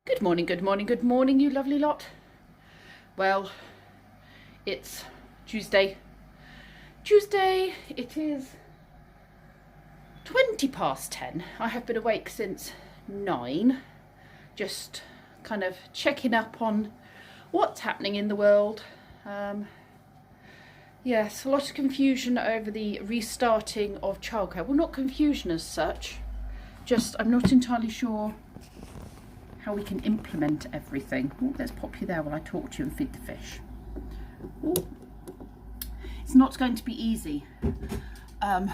Good morning, good morning, good morning, you lovely lot. Well, it's Tuesday. It is 20 past 10. I have been awake since 9, just kind of checking up on what's happening in the world. Yes, a lot of confusion over the restarting of childcare. Well, not confusion as such, just I'm not entirely sure how we can implement everything. Oh, let's pop you there while I talk to you and feed the fish. Ooh. It's not going to be easy. That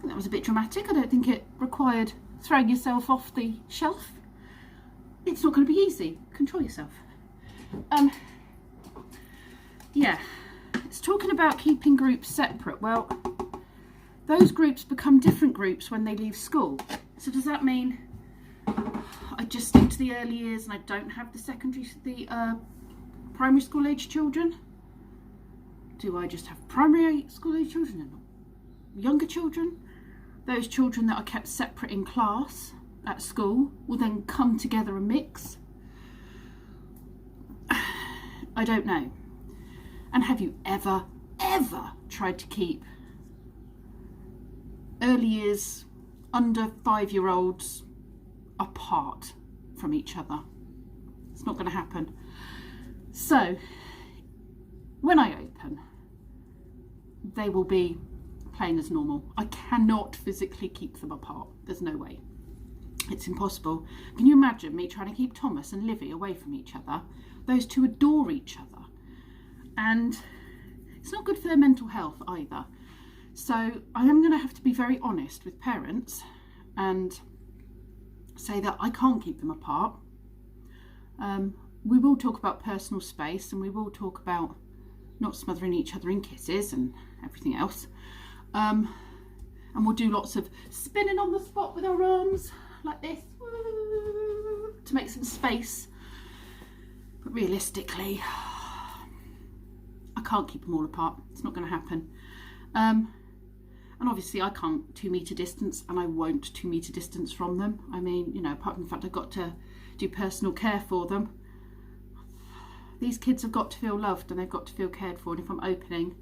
was a bit dramatic. I don't think it required throwing yourself off the shelf. It's not going to be easy. Control yourself. Yeah, it's talking about keeping groups separate. Well, those groups become different groups when they leave school. So does that mean I just stick to the early years and I don't have the primary school age children? Do I just have primary school age children and younger children? Those children that are kept separate in class at school will then come together and mix? I don't know. And have you ever tried to keep early years under 5-year-olds apart from each other? It's not going to happen. So when I open, they will be playing as normal. I cannot physically keep them apart. There's no way. It's impossible. Can you imagine me trying to keep Thomas and Livy away from each other? Those two adore each other. And it's not good for their mental health either. So I am going to have to be very honest with parents and say that I can't keep them apart. We will talk about personal space, and we will talk about not smothering each other in kisses and everything else. And we'll do lots of spinning on the spot with our arms like this to make some space. But realistically, I can't keep them all apart. It's not going to happen. And obviously I can't 2 metre distance, and I won't 2 metre distance from them. I mean, you know, apart from the fact I've got to do personal care for them, these kids have got to feel loved and they've got to feel cared for. And if I'm opening,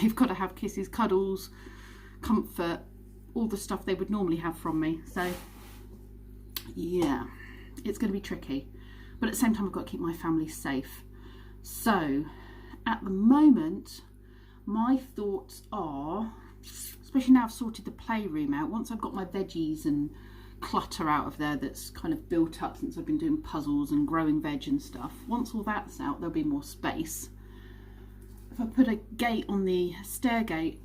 they've got to have kisses, cuddles, comfort, all the stuff they would normally have from me. So yeah, it's going to be tricky. But at the same time, I've got to keep my family safe. So at the moment, my thoughts are, especially now I've sorted the playroom out, once I've got my veggies and clutter out of there that's kind of built up since I've been doing puzzles and growing veg and stuff, once all that's out, there'll be more space. If I put a gate on the stair gate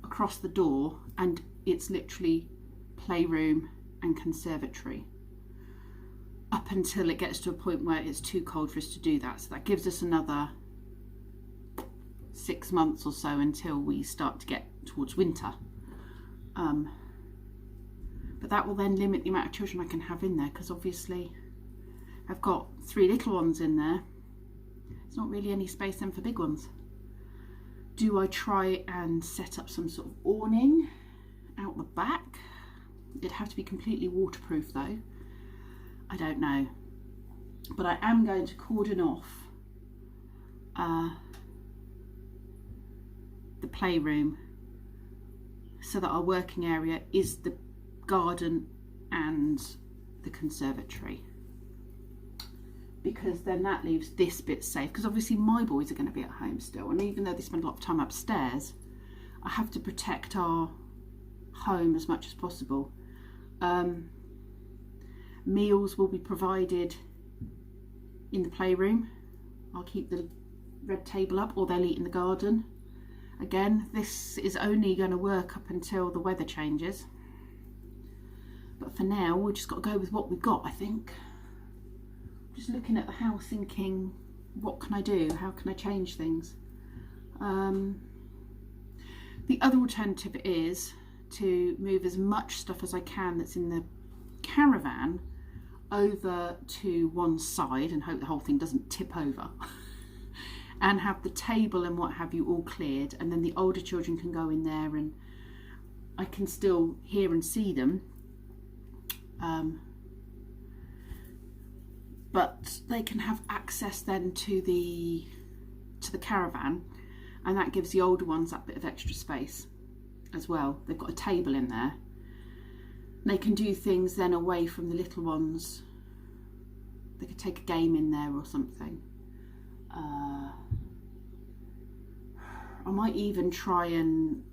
across the door, and it's literally playroom and conservatory, up until it gets to a point where it's too cold for us to do that. So that gives us another 6 months or so until we start to get towards winter. But that will then limit the amount of children I can have in there, because obviously I've got 3 little ones in there. There's not really any space then for big ones. Do I try and set up some sort of awning out the back? It'd have to be completely waterproof though. I don't know. But I am going to cordon off the playroom so that our working area is the garden and the conservatory, because then that leaves this bit safe, because obviously my boys are going to be at home still, and even though they spend a lot of time upstairs, I have to protect our home as much as possible. Meals will be provided in the playroom. I'll keep the red table up, or they'll eat in the garden. Again, this is only going to work up until the weather changes. But for now, we've just got to go with what we've got, I think. Just looking at the house thinking, what can I do? How can I change things? The other alternative is to move as much stuff as I can that's in the caravan over to one side and hope the whole thing doesn't tip over. And have the table and what have you all cleared, and then the older children can go in there and I can still hear and see them. but they can have access then to the caravan, and that gives the older ones that bit of extra space as well. They've got a table in there. They can do things then away from the little ones. They could take a game in there or something. I might even try and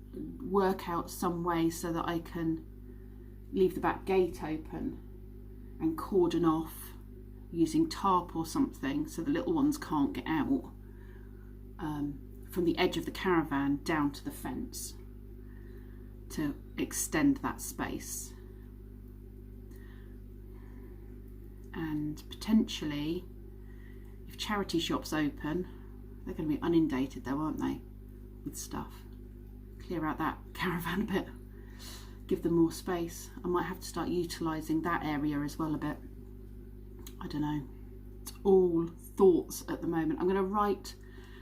work out some way so that I can leave the back gate open and cordon off using tarp or something so the little ones can't get out, from the edge of the caravan down to the fence, to extend that space. And potentially, if charity shops open, they're going to be inundated though, aren't they, with stuff. Clear out that caravan a bit, give them more space. I might have to start utilising that area as well a bit. I don't know. It's all thoughts at the moment. I'm going to write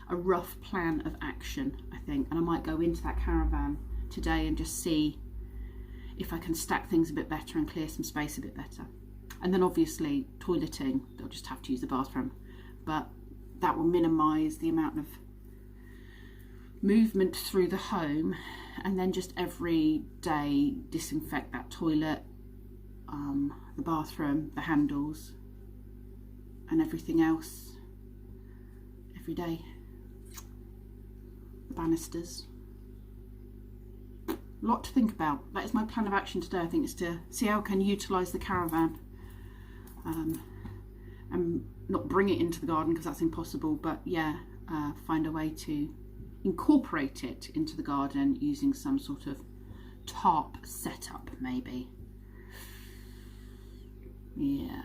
a rough plan of action, I think, and I might go into that caravan today and just see if I can stack things a bit better and clear some space a bit better. And then obviously toileting, they'll just have to use the bathroom, but that will minimise the amount of movement through the home, and then just every day disinfect that toilet, the bathroom, the handles and everything else every day. The banisters. A lot to think about. That is my plan of action today, I think, is to see how I can utilise the caravan, and not bring it into the garden because that's impossible, but yeah, find a way to incorporate it into the garden using some sort of tarp setup maybe. Yeah,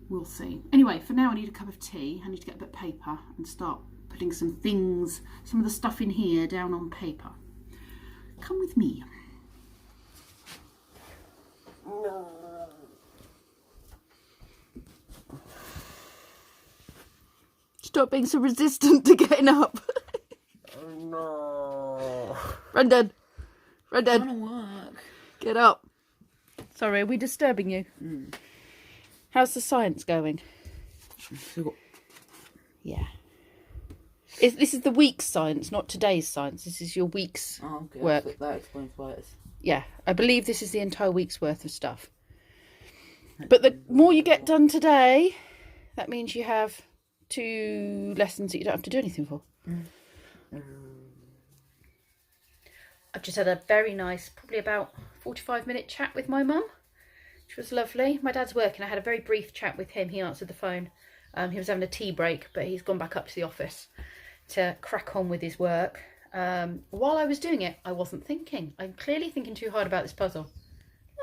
we'll see. Anyway, for now I need a cup of tea. I need to get a bit of paper and start putting some things, some of the stuff in here down on paper. Come with me. No. Stop being so resistant to getting up. No. Brendan. I want to work. Get up. Sorry, are we disturbing you? How's the science going? Yeah. This is the week's science, not today's science. This is your week's work. That explains why it's... Yeah, I believe this is the entire week's worth of stuff. But the more you get done today, that means you have 2 lessons that you don't have to do anything for. I've just had a very nice, probably about 45-minute chat with my mum, which was lovely. My dad's working. I had a very brief chat with him. He answered the phone. He was having a tea break, but he's gone back up to the office to crack on with his work. While I was doing it, I wasn't thinking. I'm clearly thinking too hard about this puzzle.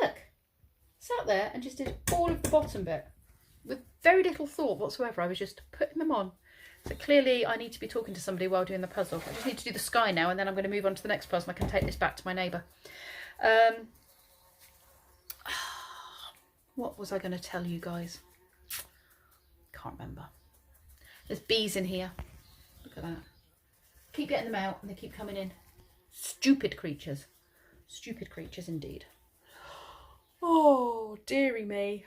Look, sat there and just did all of the bottom bit with very little thought whatsoever. I was just putting them on. So clearly I need to be talking to somebody while doing the puzzle. I just need to do the sky now, and then I'm going to move on to the next puzzle. I can take this back to my neighbour. What was I going to tell you guys? Can't remember. There's bees in here. Look at that. Keep getting them out and they keep coming in. Stupid creatures. Stupid creatures indeed. Oh, dearie me.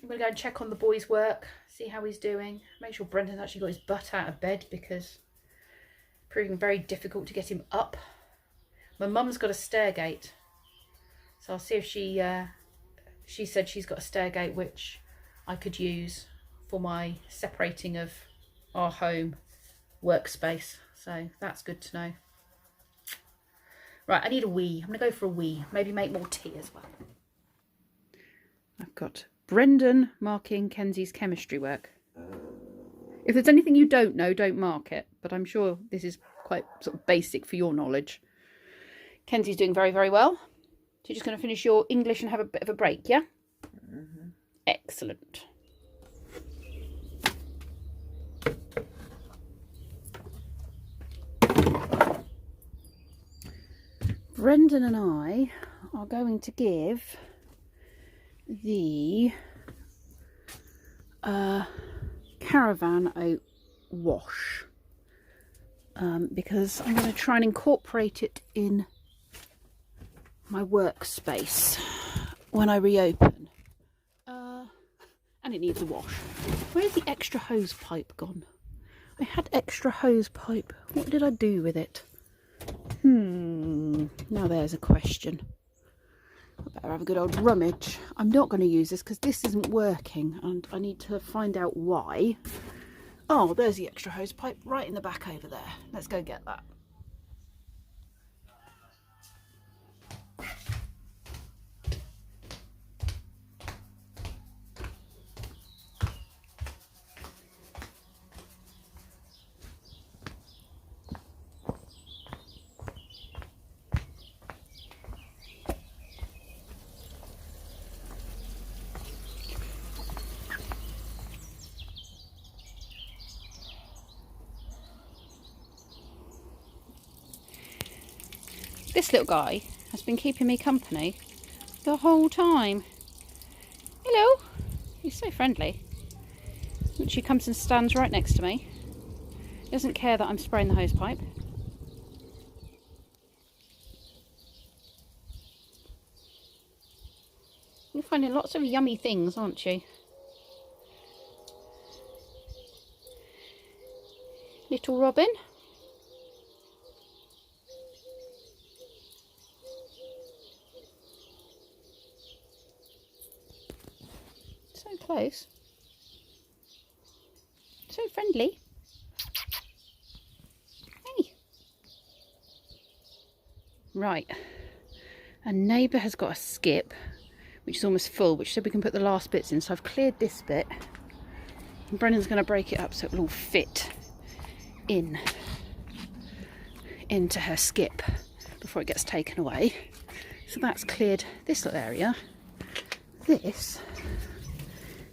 I'm going to go and check on the boy's work, see how he's doing. Make sure Brendan's actually got his butt out of bed because it's proving very difficult to get him up. My mum's got a stair gate. So I'll see if she said she's got a stair gate which I could use for my separating of our home workspace. So that's good to know. Right, I need a wee. I'm going to go for a wee. Maybe make more tea as well. I've got Brendan marking Kenzie's chemistry work. If there's anything you don't know, don't mark it. But I'm sure this is quite sort of basic for your knowledge. Kenzie's doing very, very well. So you're just going to finish your English and have a bit of a break, yeah? Mm-hmm. Excellent. Brendan and I are going to give the caravan a wash because I'm going to try and incorporate it in my workspace when I reopen, and and it needs a wash. Where's the extra hose pipe gone? I had extra hose pipe. What did I do with it? Now there's a question. I better have a good old rummage. I'm not going to use this because this isn't working and I need to find out why. Oh, there's the extra hose pipe right in the back over there. Let's go get that. This little guy has been keeping me company the whole time. Hello. He's so friendly. She comes and stands right next to me. He doesn't care that I'm spraying the hose pipe. You're finding lots of yummy things, aren't you? Little Robin. So close. So friendly. Hey. Right. A neighbour has got a skip, which is almost full, which said we can put the last bits in. So I've cleared this bit. And Brendan's going to break it up so it will all fit into her skip before it gets taken away. So that's cleared this little area. This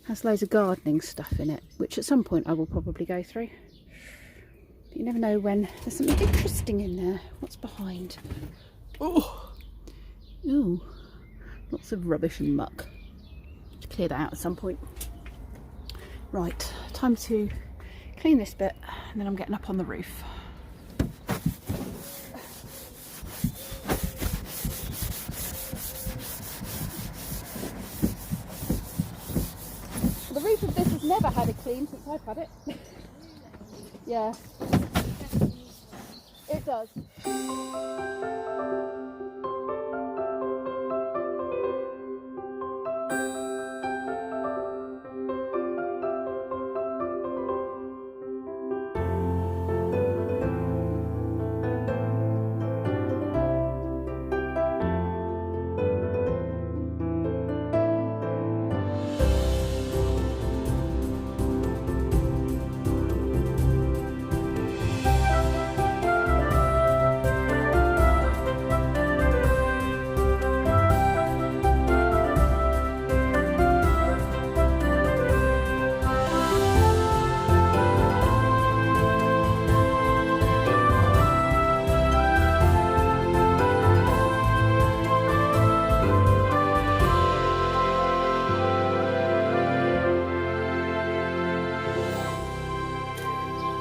has loads of gardening stuff in it, which at some point I will probably go through. But you never know when there's something interesting in there. What's behind? Oh, ooh, lots of rubbish and muck. To clear that out at some point. Right, time to clean this bit, and then I'm getting up on the roof. The roof of this has never had a clean since I've had it. Yeah, it does.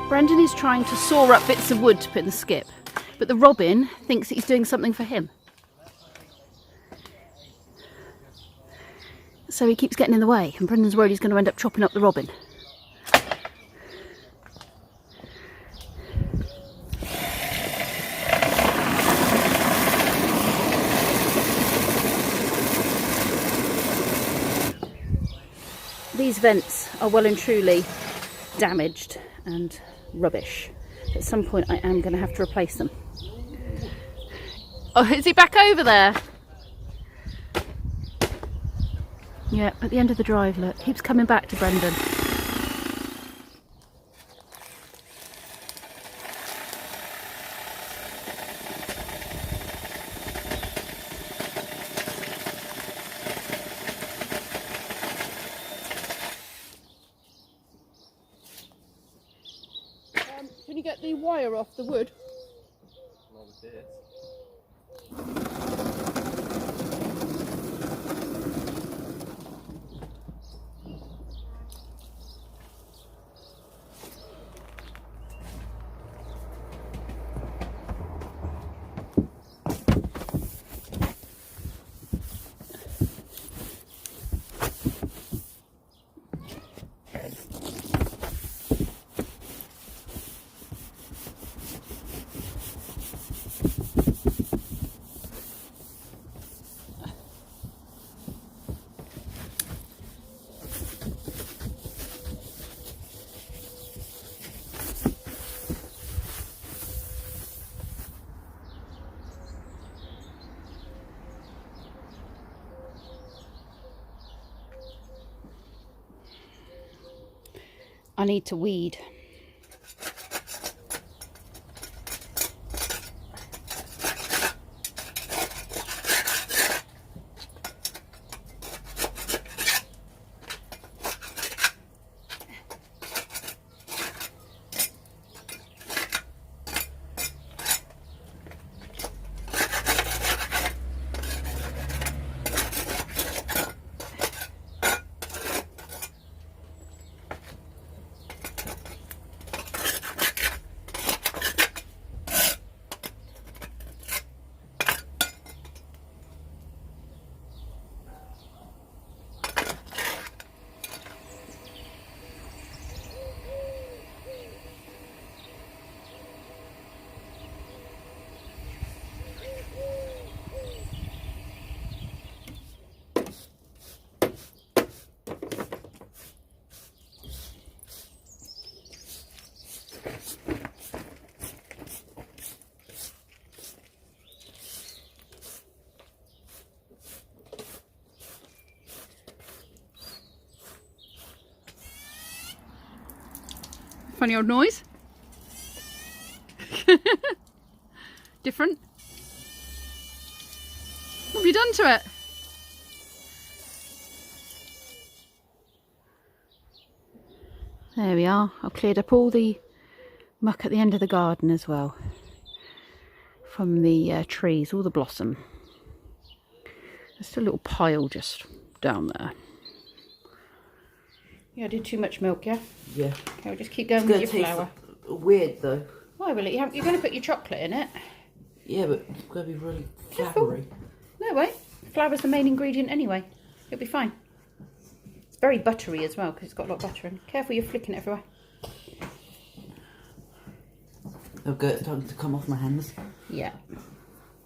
Brendan is trying to saw up bits of wood to put in the skip, but the robin thinks that he's doing something for him. So he keeps getting in the way, and Brendan's worried he's going to end up chopping up the robin. These vents are well and truly damaged and rubbish. At some point I am going to have to replace them. Oh, is he back over there? Yeah, at the end of the drive, look, keeps coming back to Brendan. Can you get the wire off the wood? Well, it is. I need to weed. Funny old noise. Different. What have you done to it? There we are. I've cleared up all the muck at the end of the garden as well. From the trees, all the blossom. There's a little pile just down there. Yeah, I did too much milk, yeah? Yeah. Okay, we'll just keep going with your flour. Weird though. Why will it? You're going to put your chocolate in it. Yeah, but it's going to be really flavoury. No way. Flour's the main ingredient anyway. It'll be fine. It's very buttery as well because it's got a lot of butter in. Careful, you're flicking it everywhere. Okay, it's starting to come off my hands. Yeah.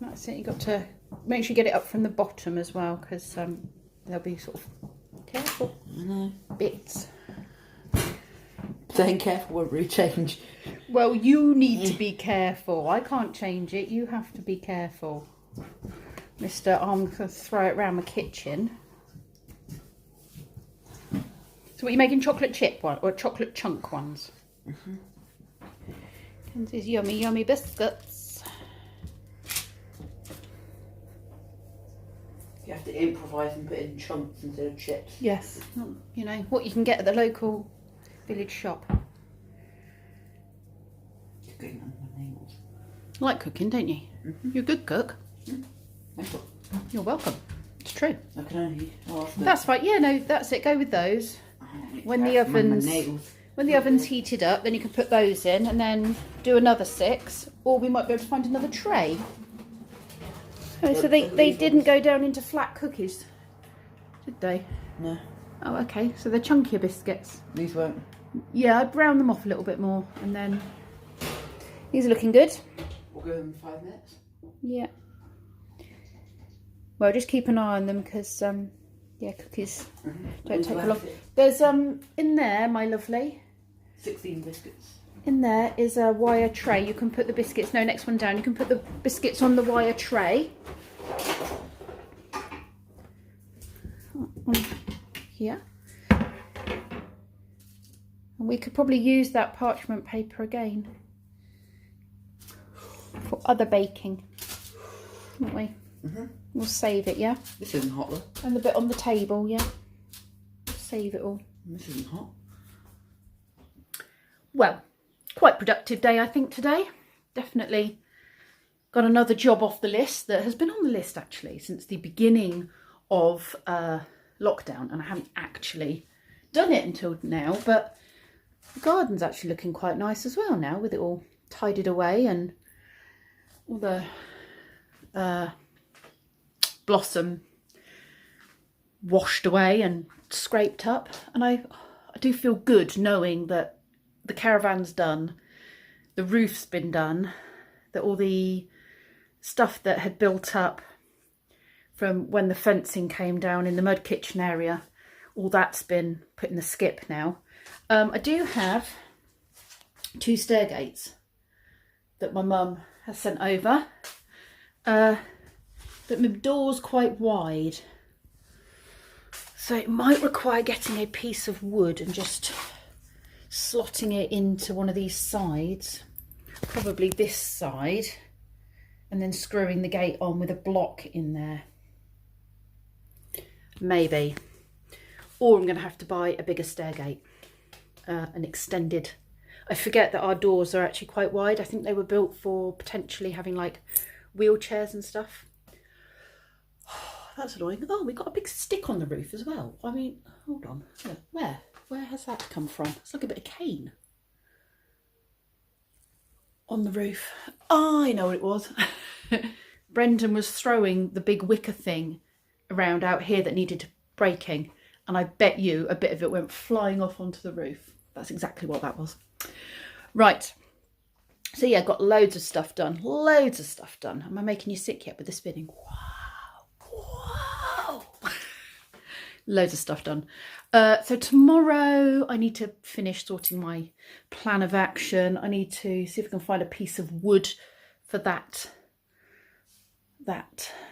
That's it. You've got to make sure you get it up from the bottom as well because there'll be sort of careful bits. Saying careful won't really change. Well, you need to be careful. I can't change it. You have to be careful. Mr. I'm going to throw it around my kitchen. So what are you making, chocolate chip one or chocolate chunk ones? Mm-hmm. And these yummy, yummy biscuits. You have to improvise and put in chunks instead of chips. Yes. You know, what you can get at the local village shop. You're getting on my nails. You like cooking, don't you? Mm-hmm. You're a good cook. Mm-hmm. You're welcome. It's true. I can only ask. That's right. Yeah, no, that's it. Go with those. When the oven's heated up, then you can put those in and then do another 6, or we might be able to find another tray. Oh, so they didn't go down into flat cookies, did they? No. Oh, okay. So they're chunkier biscuits. These won't. Yeah, I'd brown them off a little bit more, and then these are looking good. We'll go in 5 minutes. Yeah. Well, just keep an eye on them because yeah, cookies don't take long. There's in there, my lovely. 16 biscuits. In there is a wire tray. You can put the biscuits. No, next one down. You can put the biscuits on the wire tray. Here. And we could probably use that parchment paper again for other baking, won't we? Mm-hmm. We'll save it, yeah? This isn't hot though. And the bit on the table, yeah? We'll save it all. This isn't hot. Well, quite productive day, I think, today. Definitely got another job off the list that has been on the list, actually, since the beginning of lockdown. And I haven't actually done it until now. But the garden's actually looking quite nice as well now, with it all tidied away and all the blossom washed away and scraped up. And I do feel good knowing that the caravan's done, the roof's been done, that all the stuff that had built up from when the fencing came down in the mud kitchen area, all that's been put in the skip now. I do have 2 stair gates that my mum has sent over, but my door's quite wide, so it might require getting a piece of wood and just slotting it into one of these sides, probably this side, and then screwing the gate on with a block in there. Maybe. Or I'm going to have to buy a bigger stair gate, an extended. I forget that our doors are actually quite wide. I think they were built for potentially having like wheelchairs and stuff. That's annoying. Oh, we got a big stick on the roof as well. I mean, hold on. Where has that come from? It's like a bit of cane on the roof. Oh, I know what it was. Brendan was throwing the big wicker thing around out here that needed breaking, and I bet you a bit of it went flying off onto the roof. That's exactly what that was. Right. So yeah, got loads of stuff done. Loads of stuff done. Am I making you sick yet with the spinning? Wow. Loads of stuff done. So tomorrow I need to finish sorting my plan of action. I need to see if I can find a piece of wood for that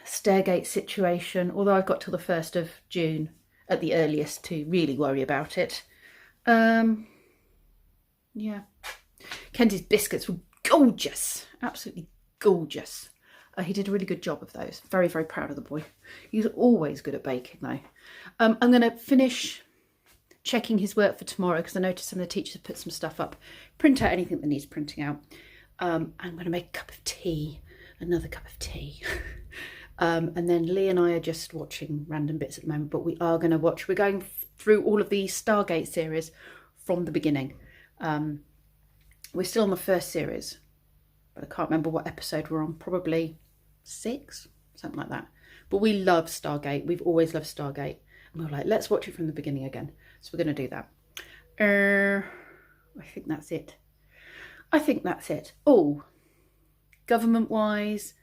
stairgate situation. Although I've got till the 1st of June at the earliest to really worry about it. Yeah. Kenzie's biscuits were gorgeous. Absolutely gorgeous. He did a really good job of those. Very, very proud of the boy. He's always good at baking though. I'm going to finish checking his work for tomorrow because I noticed some of the teachers have put some stuff up. Print out anything that needs printing out. I'm going to make a cup of tea. Another cup of tea. And then Lee and I are just watching random bits at the moment, but we are going to watch. We're going through all of the Stargate series from the beginning. We're still on the first series, but I can't remember what episode we're on. Probably 6, something like that. But we love Stargate. We've always loved Stargate. And we were like, let's watch it from the beginning again. So we're going to do that. I think that's it. Oh, government-wise,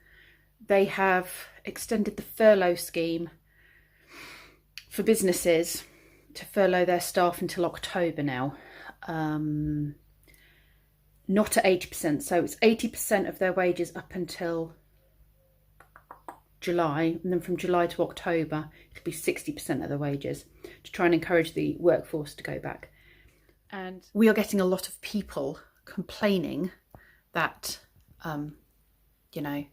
they have extended the furlough scheme for businesses to furlough their staff until October now. Not at 80%. So it's 80% of their wages up until July, and then from July to October it'll be 60% of the wages to try and encourage the workforce to go back. And we are getting a lot of people complaining that you know,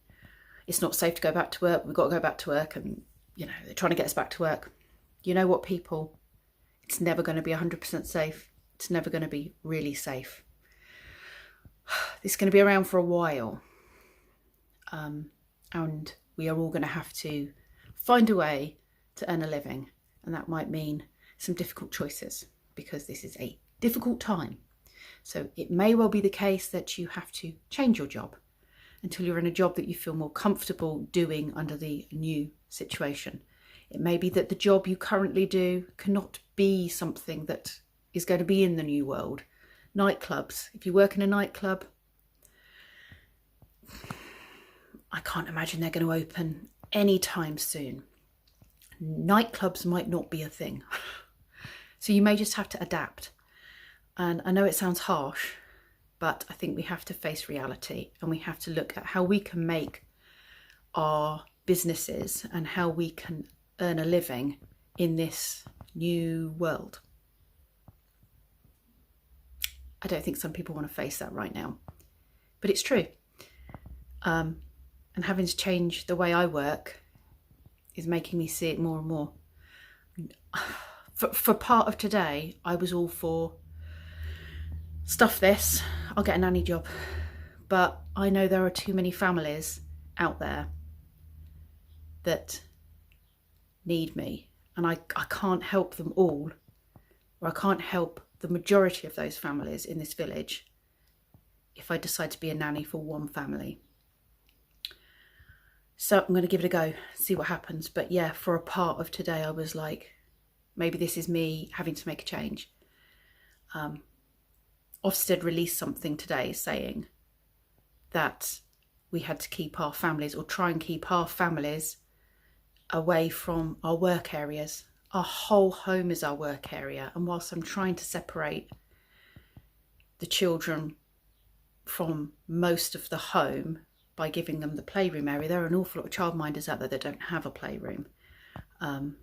it's not safe to go back to work, we've got to go back to work, and you know, they're trying to get us back to work. You know what, people, it's never going to be 100% safe. It's never going to be really safe. It's going to be around for a while, and we are all going to have to find a way to earn a living, and that might mean some difficult choices because this is a difficult time. So it may well be the case that you have to change your job until you're in a job that you feel more comfortable doing under the new situation. It may be that the job you currently do cannot be something that is going to be in the new world. Nightclubs, if you work in a nightclub, I can't imagine they're going to open anytime soon. Nightclubs might not be a thing. So you may just have to adapt. And I know it sounds harsh, but I think we have to face reality, and we have to look at how we can make our businesses and how we can earn a living in this new world. I don't think some people want to face that right now, but it's true. And having to change the way I work is making me see it more and more. For part of today, I was all for stuff this, I'll get a nanny job. But I know there are too many families out there that need me, and I can't help them all, or I can't help the majority of those families in this village if I decide to be a nanny for one family. So I'm going to give it a go, see what happens. But yeah, for a part of today, I was like, maybe this is me having to make a change. Ofsted released something today saying that we had to keep our families, or try and keep our families, away from our work areas. Our whole home is our work area. And whilst I'm trying to separate the children from most of the home by giving them the playroom area, there are an awful lot of childminders out there that don't have a playroom. And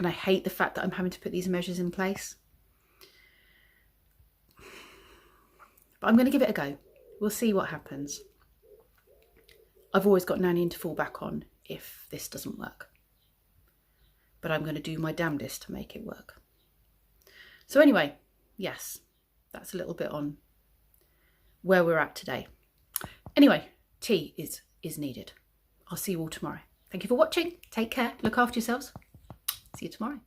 I hate the fact that I'm having to put these measures in place. But I'm going to give it a go. We'll see what happens. I've always got Nanny to fall back on if this doesn't work. But I'm going to do my damnedest to make it work. So anyway, yes, that's a little bit on where we're at today. Anyway, tea is needed. I'll see you all tomorrow. Thank you for watching. Take care. Look after yourselves. See you tomorrow.